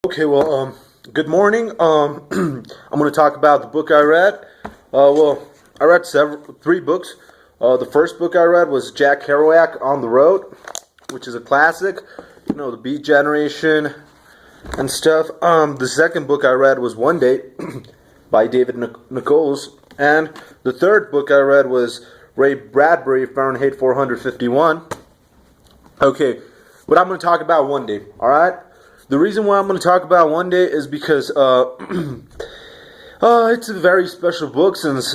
Okay, well, good morning. I'm going to talk about the book I read. I read three books. The first book I read was Jack Kerouac, On the Road, which is a classic. You know, the Beat Generation and stuff. The second book I read was One Day by David Nichols. And the third book I read was Ray Bradbury, Fahrenheit 451. Okay, but I'm going to talk about One Day, alright? The reason why I'm going to talk about One Day is because it's a very special book since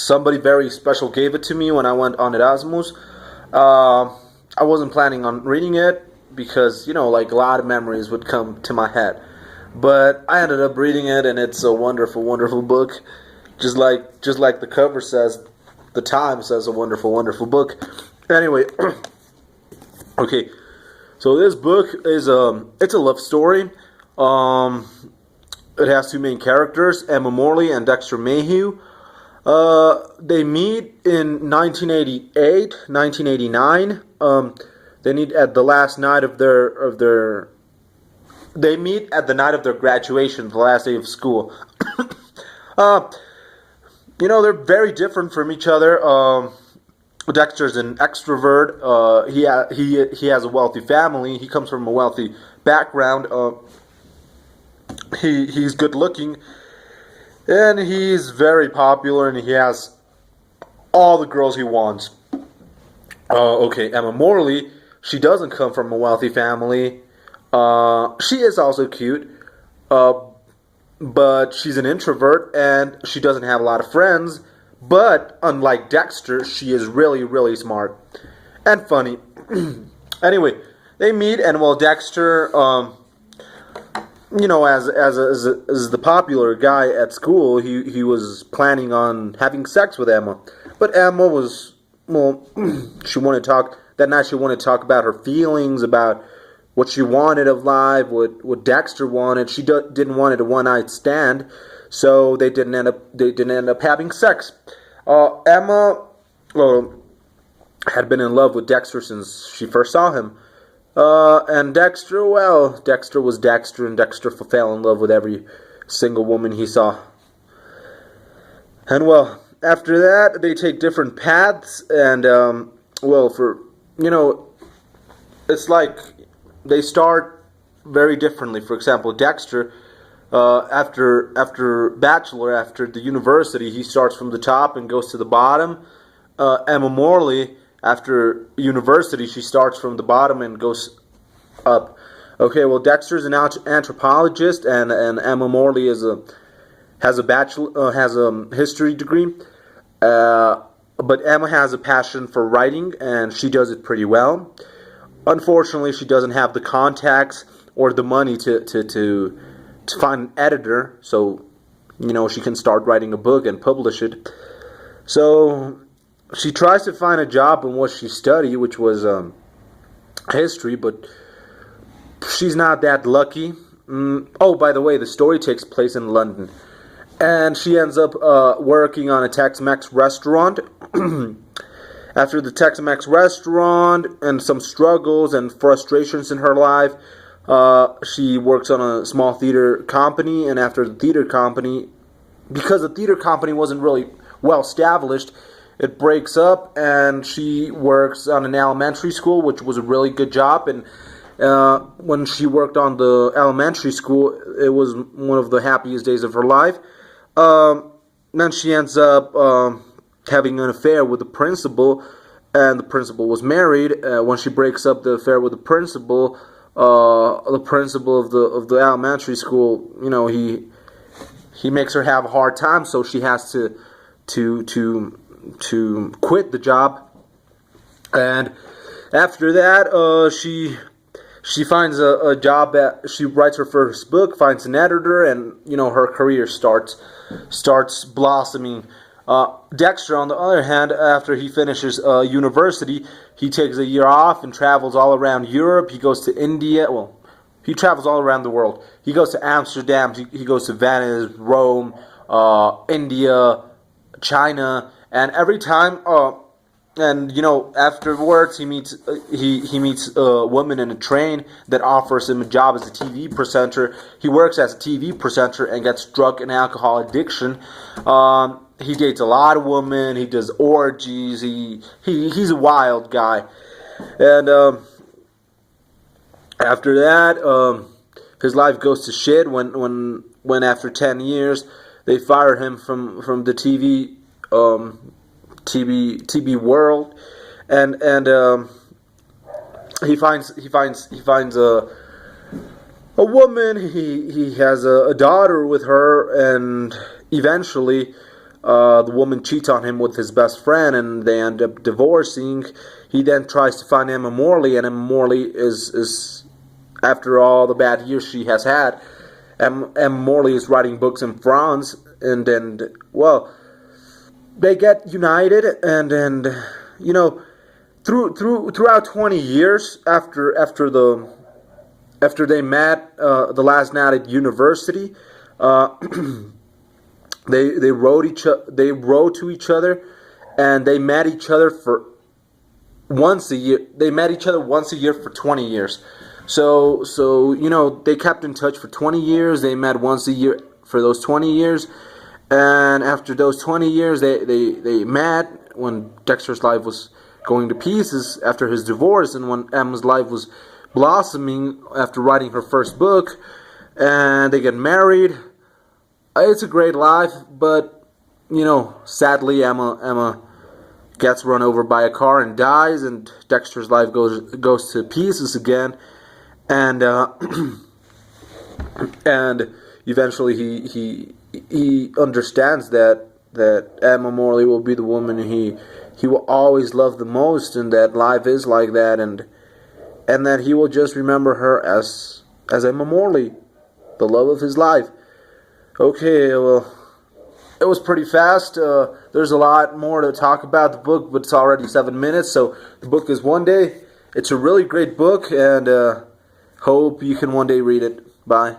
somebody very special gave it to me when I went on Erasmus. I wasn't planning on reading it because, you know, like a lot of memories would come to my head. But I ended up reading it, and it's a wonderful, wonderful book. Just like the cover says, the Time says a wonderful, wonderful book. Anyway, okay. So this book is it's a love story. It has two main characters, Emma Morley and Dexter Mayhew. They meet in 1988, 1989. They meet at the last night of their. They meet at the night of their graduation, the last day of school. You know, they're very different from each other. Dexter's an extrovert. He has a wealthy family. He comes from a wealthy background. He's good looking, and he's very popular, and he has all the girls he wants. Okay, Emma Morley. She doesn't come from a wealthy family. She is also cute, but she's an introvert, and she doesn't have a lot of friends. But unlike Dexter, she is really, really smart and funny. Anyway, they meet, and well, Dexter, you know, as the popular guy at school, he was planning on having sex with Emma. But Emma was, well, she wanted to talk that night. She wanted to talk about her feelings, about what she wanted of life, what Dexter wanted. She didn't want it a one-night stand. So they didn't end up having sex. Emma had been in love with Dexter since she first saw him. And Dexter was Dexter, and Dexter fell in love with every single woman he saw. And well, after that, they take different paths, and it's like they start very differently. For example, Dexter. After the university, he starts from the top and goes to the bottom. Emma Morley, after university, she starts from the bottom and goes up. Okay, well, Dexter's an anthropologist, and Emma Morley has a history degree. But Emma has a passion for writing, and she does it pretty well. Unfortunately, she doesn't have the contacts or the money to find an editor, so, you know, she can start writing a book and publish it. So she tries to find a job in what she studied, which was history, but she's not that lucky. Oh, by the way, the story takes place in London, and she ends up working on a Tex-Mex restaurant. After the Tex-Mex restaurant and some struggles and frustrations in her life, she works on a small theater company, and after the theater company, because the theater company wasn't really well established, it breaks up, and she works on an elementary school, which was a really good job. And when she worked on the elementary school, it was one of the happiest days of her life. Then she ends up having an affair with the principal, and the principal was married. When she breaks up the affair with the principal of the elementary school, you know, he makes her have a hard time, so she has to quit the job. And after that, she finds a job she writes her first book, finds an editor, and, you know, her career starts blossoming. Dexter, on the other hand, after he finishes university, he takes a year off and travels all around Europe. He goes to India. Well, he travels all around the world. He goes to Amsterdam. He goes to Venice, Rome, India, China, and every time and afterwards he meets a woman in a train that offers him a job as a TV presenter. He works as a TV presenter and gets drug and alcohol addiction. He dates a lot of women. He does orgies. He's a wild guy, and after that, his life goes to shit when after 10 years they fire him from the TV world, and he finds a woman. He has a daughter with her, and eventually the woman cheats on him with his best friend, and they end up divorcing. He then tries to find Emma Morley, and Emma Morley is after all the bad years she has had, Emma Morley is writing books in France, and well, they get united, and throughout 20 years after they met the last night at university, they wrote to each other, and they met each other for once a year. They met each other once a year for 20 years. So they kept in touch for 20 years. They met once a year for those 20 years. And after those 20 years, they met when Dexter's life was going to pieces after his divorce, and when Emma's life was blossoming after writing her first book, and they get married. It's a great life, but sadly, Emma gets run over by a car and dies, and Dexter's life goes to pieces again, and and eventually he understands that Emma Morley will be the woman he will always love the most, and that life is like that, and that he will just remember her as Emma Morley, the love of his life. Okay, well, it was pretty fast. There's a lot more to talk about the book, but it's already 7 minutes, so the book is One Day. It's a really great book, and hope you can one day read it. Bye.